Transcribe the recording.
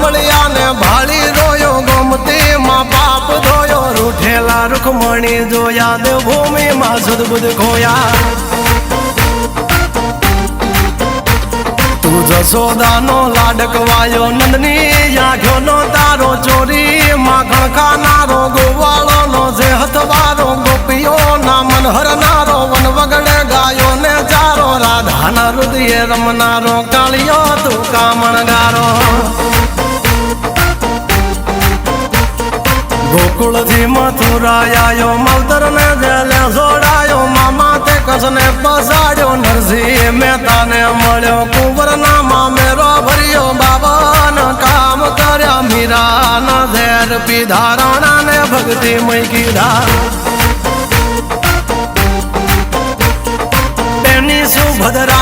જામળિયા ને ભાળી રોયો ગોમતી માં પાપ ધોયો રૂઠેલા રૂખમણી જોયા દેવભૂમિ માં સુદબુદ ખોયા તું જશોદાનો લાડકવાયો નંદની આંખો નો તારો ચોરી માખણ ખાનારો ગોવાળો નો જે હથવારો ગોપીઓ ના મન હરનારો વન વગડે ગાયો ને ચારો રાધાના હૃદય રમનારો કાળિયો તું કામણગારો ગોકુળ થી મથુરાયો માવતર ને જેલે જોડાયો મામા તે કસને પસાડ્યો નરસિંહ મહેતા ને મળ્યો કુંવર ના મામેરો ભર્યો બાબન કામ કર્યા મીરા ના ઝેર પીધા રાણા ને ભક્તિ મય કીધા એની સુભદ્રા